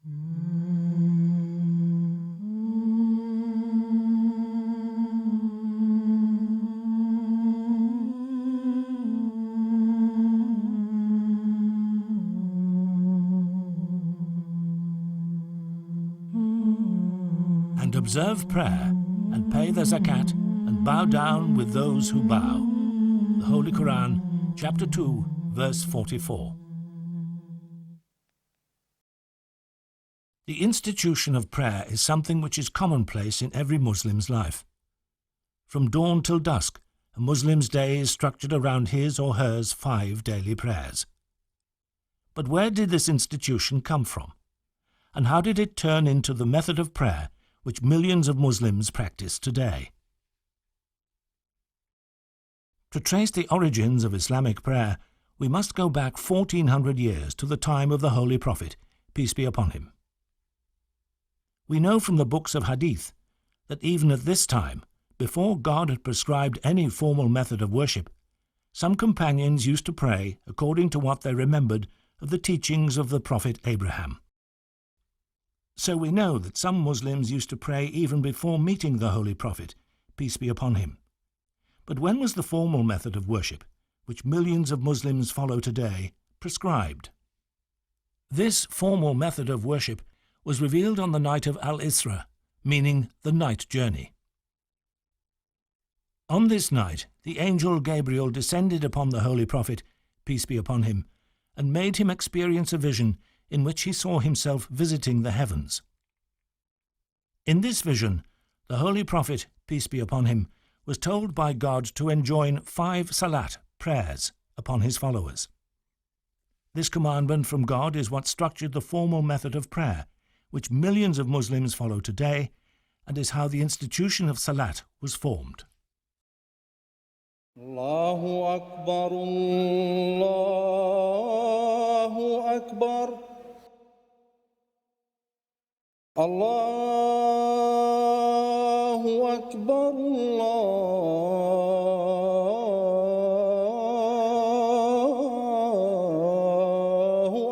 And observe prayer, and pay the zakat, and bow down with those who bow. The Holy Quran, chapter 2, verse 44. The institution of prayer is something which is commonplace in every Muslim's life. From dawn till dusk, a Muslim's day is structured around his or hers 5 daily prayers. But where did this institution come from? And how did it turn into the method of prayer which millions of Muslims practice today? To trace the origins of Islamic prayer, we must go back 1400 years to the time of the Holy Prophet, peace be upon him. We know from the books of Hadith that even at this time, before God had prescribed any formal method of worship, some companions used to pray according to what they remembered of the teachings of the Prophet Abraham. So we know that some Muslims used to pray even before meeting the Holy Prophet, peace be upon him. But when was the formal method of worship, which millions of Muslims follow today, prescribed? This formal method of worship was revealed on the night of Al-Isra, meaning the night journey. On this night, the angel Gabriel descended upon the Holy Prophet, peace be upon him, and made him experience a vision in which he saw himself visiting the heavens. In this vision, the Holy Prophet, peace be upon him, was told by God to enjoin 5 salat, prayers, upon his followers. This commandment from God is what structured the formal method of prayer, which millions of Muslims follow today, and is how the institution of salat was formed. Allahu Akbar, Allahu Akbar, Allahu Akbar, Allahu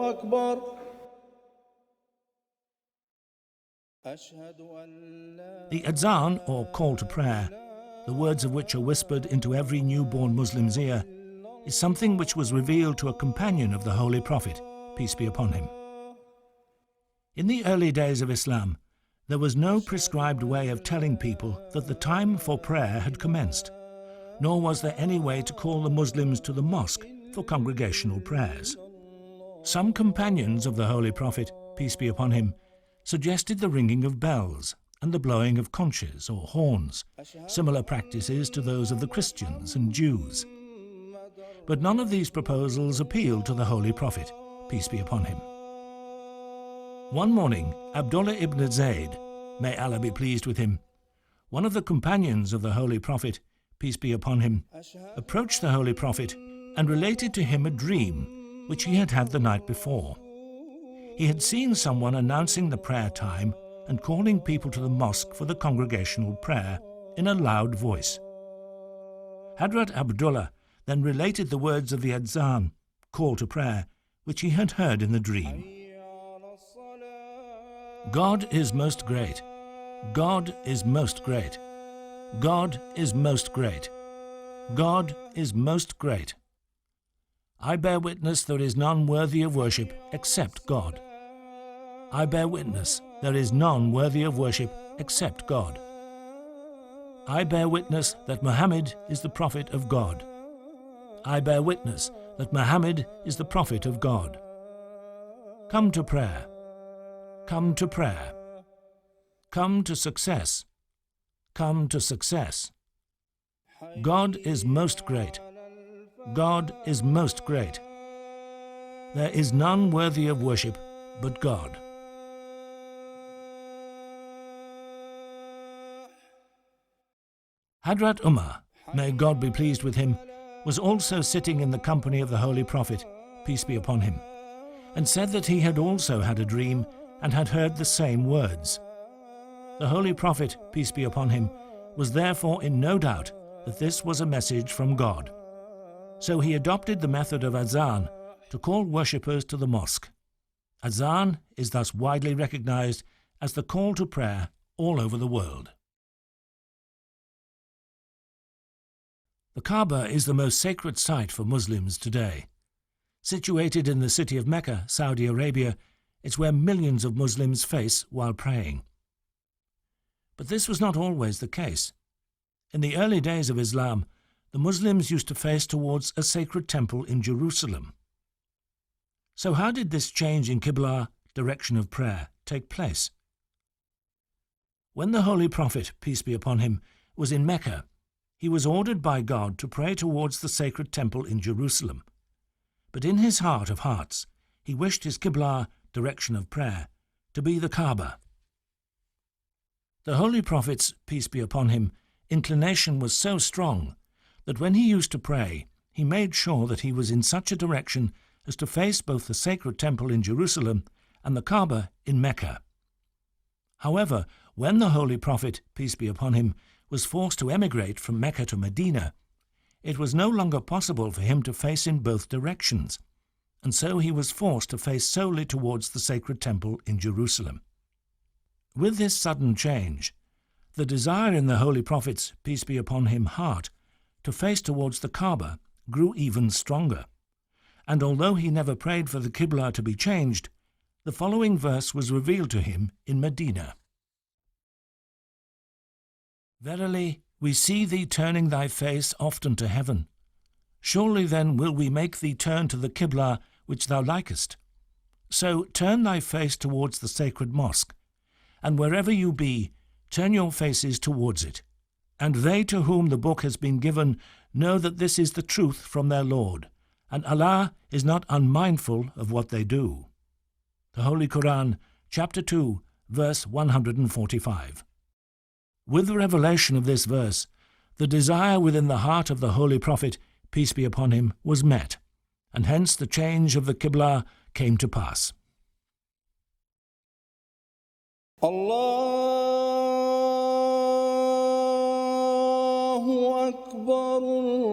Akbar. The Adhan, or call to prayer, the words of which are whispered into every newborn Muslim's ear, is something which was revealed to a companion of the Holy Prophet, peace be upon him. In the early days of Islam, there was no prescribed way of telling people that the time for prayer had commenced, nor was there any way to call the Muslims to the mosque for congregational prayers. Some companions of the Holy Prophet, peace be upon him, suggested the ringing of bells and the blowing of conches or horns, similar practices to those of the Christians and Jews. But none of these proposals appealed to the Holy Prophet, peace be upon him. One morning, Abdullah ibn Zayd, may Allah be pleased with him, one of the companions of the Holy Prophet, peace be upon him, approached the Holy Prophet and related to him a dream which he had had the night before. He had seen someone announcing the prayer time and calling people to the mosque for the congregational prayer in a loud voice. Hadrat Abdullah then related the words of the Adhan, call to prayer, which he had heard in the dream. God is most great. God is most great. God is most great. God is most great. I bear witness there is none worthy of worship except God. I bear witness there is none worthy of worship except God. I bear witness that Muhammad is the prophet of God. I bear witness that Muhammad is the prophet of God. Come to prayer. Come to prayer. Come to success. Come to success. God is most great. God is most great. There is none worthy of worship but God. Hadrat Umar, may God be pleased with him, was also sitting in the company of the Holy Prophet, peace be upon him, and said that he had also had a dream and had heard the same words. The Holy Prophet, peace be upon him, was therefore in no doubt that this was a message from God. So he adopted the method of Adhan to call worshippers to the mosque. Azan is thus widely recognized as the call to prayer all over the world. The Kaaba is the most sacred site for Muslims today. Situated in the city of Mecca, Saudi Arabia, it's where millions of Muslims face while praying. But this was not always the case. In the early days of Islam, the Muslims used to face towards a sacred temple in Jerusalem. So how did this change in Qibla, direction of prayer, take place? When the Holy Prophet, peace be upon him, was in Mecca, he was ordered by God to pray towards the sacred temple in Jerusalem. But in his heart of hearts, he wished his Qibla, direction of prayer, to be the Kaaba. The Holy Prophet's, peace be upon him, inclination was so strong that when he used to pray, he made sure that he was in such a direction as to face both the sacred temple in Jerusalem and the Kaaba in Mecca. However, when the Holy Prophet, peace be upon him, was forced to emigrate from Mecca to Medina, it was no longer possible for him to face in both directions, and so he was forced to face solely towards the sacred temple in Jerusalem. With this sudden change, the desire in the Holy Prophet's, peace be upon him, heart to face towards the Kaaba grew even stronger, and although he never prayed for the Qibla to be changed, the following verse was revealed to him in Medina. Verily, we see thee turning thy face often to heaven. Surely then will we make thee turn to the Qibla which thou likest. So turn thy face towards the sacred mosque, and wherever you be, turn your faces towards it. And they to whom the book has been given know that this is the truth from their Lord, and Allah is not unmindful of what they do. The Holy Quran, chapter 2, verse 145. With the revelation of this verse, the desire within the heart of the Holy Prophet, peace be upon him, was met, and hence the change of the Qibla came to pass. Allahu Akbar, Allahu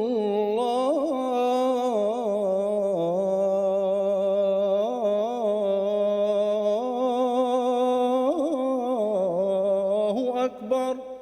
Akbar.